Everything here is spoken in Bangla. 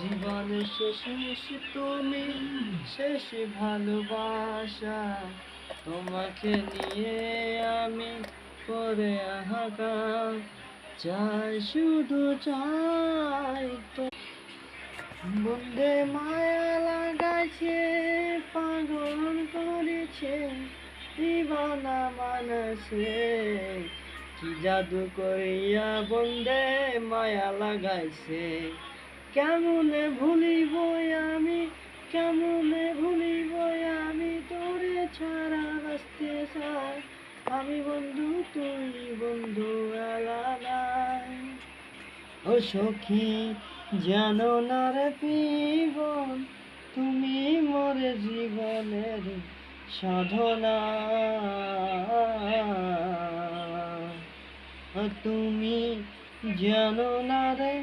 জীবনের শেষ তুমি, শেষ ভালোবাসা, তোমাকে নিয়ে আমি করে হাহাকার। চাই শুধু চাই তো বন্দে মায়া লাগাইছে, পাগল করেছে দিবানা মানসে। কি জাদু করিয়া বন্দে মায়া লাগাইছে, কেমনে ভুলিব আমি, কেমনে ভুলিব আমি তোরে ছাড়া বাঁচতে চাই। আমি বন্ধু তুই বন্ধু আলাদাই। ও সখী জানো না রে জীবন, তুমি মোরে জীবনের সাধনা। তুমি জানো না রে